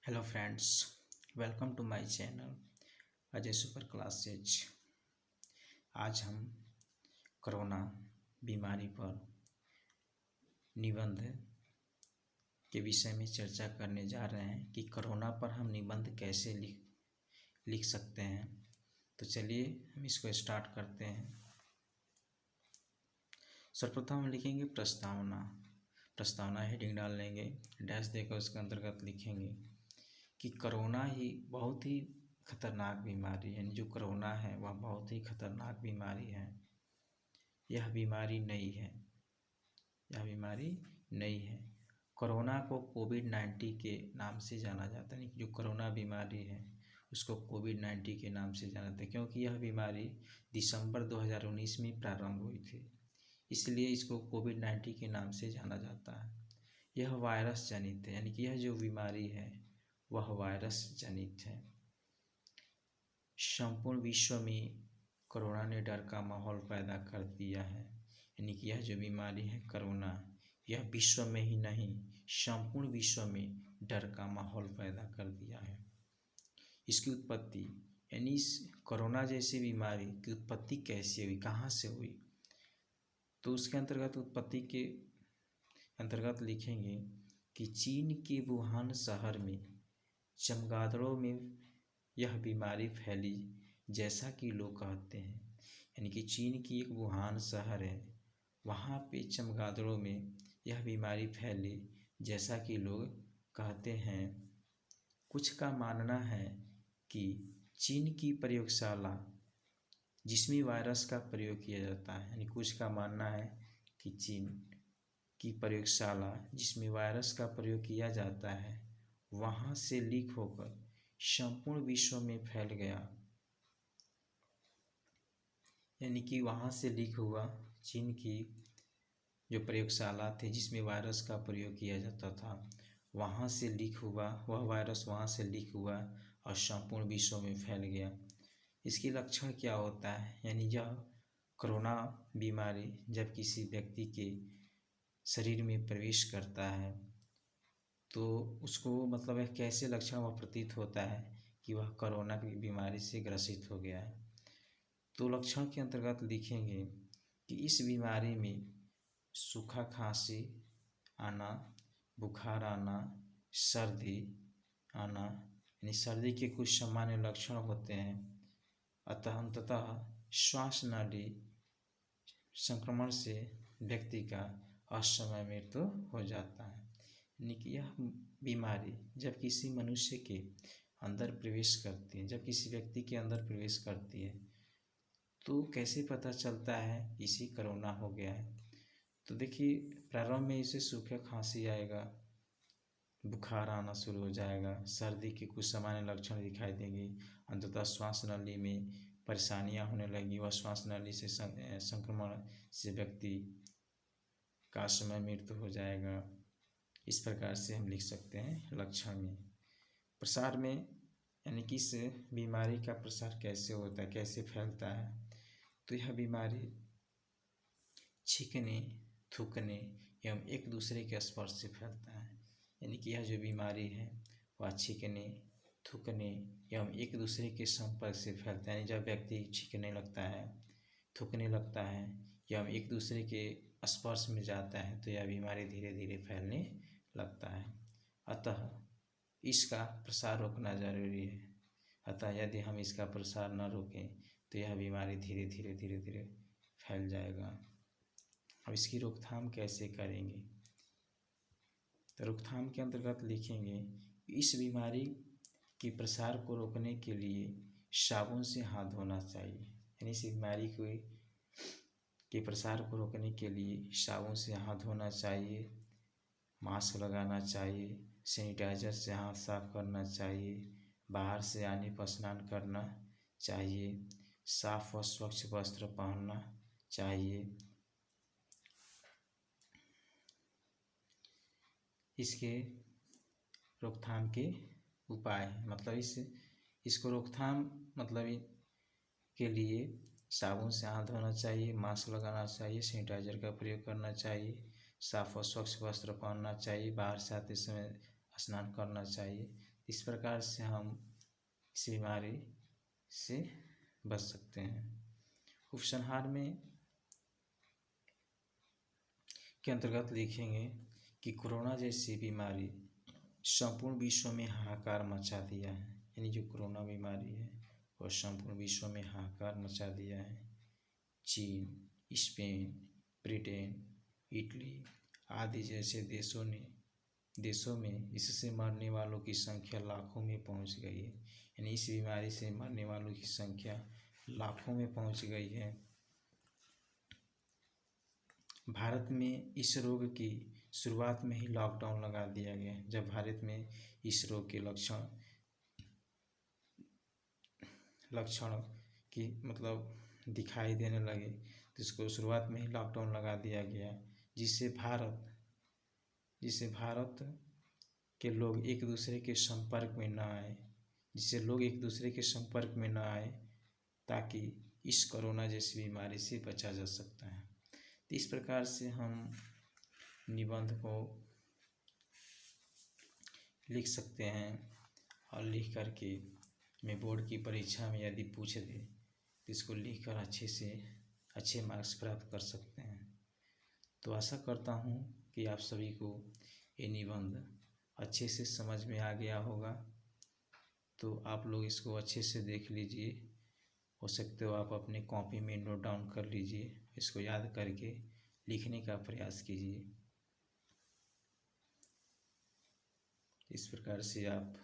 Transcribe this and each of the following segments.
Hello friends, welcome to my channel Ajay super classes. आज हम corona बीमारी पर निबंध के विषय में चर्चा करने जा रहे हैं कि कोरोना पर हम निबंध कैसे लिख सकते हैं। तो चलिए हम इसको स्टार्ट करते हैं। सर्वप्रथम हम लिखेंगे प्रस्तावना हेडिंग डाल लेंगे, डैश देकर उसके अंतर्गत लिखेंगे कि कोरोना ही बहुत ही खतरनाक बीमारी है। जो कोरोना है वह बहुत ही खतरनाक बीमारी है। यह बीमारी नई है। कोरोना को कोविड-19 के नाम से जाना जाता है। जो कोरोना बीमारी है उसको कोविड-19 के नाम से जाना जाता है, क्योंकि यह बीमारी दिसंबर 2019 में प्रारंभ हुई थी, इसलिए इसको कोविड-19 के नाम से जाना जाता है। यह वायरस जनित है, यानी कि यह जो बीमारी है वह वायरस जनित है। संपूर्ण विश्व में कोरोना ने डर का माहौल पैदा कर दिया है, यानी कि यह जो बीमारी है कोरोना, यह विश्व में ही नहीं संपूर्ण विश्व में डर का माहौल पैदा कर दिया है। इसकी उत्पत्ति यानी इस कोरोना जैसी बीमारी की उत्पत्ति कैसे हुई, कहाँ से हुई, तो उसके अंतर्गत उत्पत्ति के अंतर्गत लिखेंगे कि चीन के वुहान शहर में चमगादड़ों में यह बीमारी फैली, जैसा कि लोग कहते हैं। यानी कि चीन की एक वुहान शहर है, वहाँ पे चमगादड़ों में यह बीमारी फैली, जैसा कि लोग कहते हैं। कुछ का मानना है कि चीन की प्रयोगशाला जिसमें वायरस का प्रयोग किया जाता है, यानी कुछ का मानना है कि चीन की प्रयोगशाला जिसमें वायरस का प्रयोग किया जाता है वहाँ से लीक होकर संपूर्ण विश्व में फैल गया। यानी कि वहाँ से लीक हुआ, चीन की जो प्रयोगशाला थी जिसमें वायरस का प्रयोग किया जाता था वहाँ से लीक हुआ, वह वायरस वहाँ से लीक हुआ और संपूर्ण विश्व में फैल गया। इसके लक्षण क्या होता है, यानी यह कोरोना बीमारी जब किसी व्यक्ति के शरीर में प्रवेश करता है तो उसको मतलब है कैसे लक्षण वह प्रतीत होता है कि वह कोरोना की बीमारी से ग्रसित हो गया है। तो लक्षण के अंतर्गत लिखेंगे कि इस बीमारी में सूखा खांसी आना, बुखार आना, सर्दी आना, यानी सर्दी के कुछ सामान्य लक्षण होते हैं। अंततः श्वास नाली संक्रमण से व्यक्ति का असमय मृत्यु हो जाता है। यानी कि यह बीमारी जब किसी मनुष्य के अंदर प्रवेश करती है, जब किसी व्यक्ति के अंदर प्रवेश करती है तो कैसे पता चलता है इसी कोरोना हो गया है। तो देखिए, प्रारंभ में इसे सूखा खांसी आएगा, बुखार आना शुरू हो जाएगा, सर्दी के कुछ सामान्य लक्षण दिखाई देंगे, अंततः श्वास नली में परेशानियां होने लगी, वह श्वास नली से संक्रमण से व्यक्ति का समय मृत्यु हो जाएगा। इस प्रकार से हम लिख सकते हैं लक्षण में। प्रसार में यानी कि इस बीमारी का प्रसार कैसे होता है, कैसे फैलता है, तो यह बीमारी छींकने, थूकने एवं एक दूसरे के स्पर्श से फैलता है। यानी कि यह जो बीमारी है वह छींकने, थूकने एवं एक दूसरे के संपर्क से फैलता है। जब व्यक्ति छींकने लगता है, थूकने लगता है एवं एक दूसरे के स्पर्श में जाता है तो यह बीमारी धीरे धीरे फैलने लगता है। अतः इसका प्रसार रोकना जरूरी है। अतः यदि हम इसका प्रसार न रोकें तो यह बीमारी धीरे धीरे फैल जाएगा। अब इसकी रोकथाम कैसे करेंगे, तो रोकथाम के अंतर्गत लिखेंगे इस बीमारी के प्रसार को रोकने के लिए साबुन से हाथ धोना चाहिए। यानी इस बीमारी के प्रसार को रोकने के लिए साबुन से हाथ धोना चाहिए, मास्क लगाना चाहिए, सैनिटाइजर से हाथ साफ करना चाहिए, बाहर से आने पर स्नान करना चाहिए, साफ व स्वच्छ वस्त्र पहनना चाहिए। इसके रोकथाम के उपाय मतलब इसको रोकथाम मतलब के लिए साबुन से हाथ धोना चाहिए, मास्क लगाना चाहिए, सैनिटाइजर का प्रयोग करना चाहिए, साफ और स्वच्छ वस्त्र पहनना चाहिए, बाहर से आते समय स्नान करना चाहिए, इस प्रकार से हम इस बीमारी से बच सकते हैं। उपसंहार में के अंतर्गत लिखेंगे कि कोरोना जैसी बीमारी संपूर्ण विश्व में हाहाकार मचा दिया है। यानी जो कोरोना बीमारी है वह संपूर्ण विश्व में हाहाकार मचा दिया है। चीन, स्पेन, ब्रिटेन, इटली आदि जैसे देशों में इससे मरने वालों की संख्या लाखों में पहुंच गई है। यानी इस बीमारी से मरने वालों की संख्या लाखों में पहुंच गई है। भारत में इस रोग की शुरुआत में ही लॉकडाउन लगा दिया गया। जब भारत में इस रोग के लक्षण की दिखाई देने लगे तो इसको शुरुआत में ही लॉकडाउन लगा दिया गया, जिससे भारत के लोग एक दूसरे के संपर्क में न आए, ताकि इस कोरोना जैसी बीमारी से बचा जा सकता है। तो इस प्रकार से हम निबंध को लिख सकते हैं और लिख करके मैं बोर्ड की परीक्षा में यदि पूछ दे तो इसको लिख कर अच्छे मार्क्स प्राप्त कर सकते हैं। तो आशा करता हूँ कि आप सभी को ये निबंध अच्छे से समझ में आ गया होगा। तो आप लोग इसको अच्छे से देख लीजिए। हो सकते हो आप अपने कॉपी में नोट डाउन कर लीजिए, इसको याद करके लिखने का प्रयास कीजिए। इस प्रकार से आप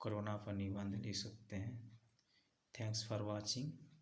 कोरोना पर निबंध लिख सकते हैं। Thanks for watching.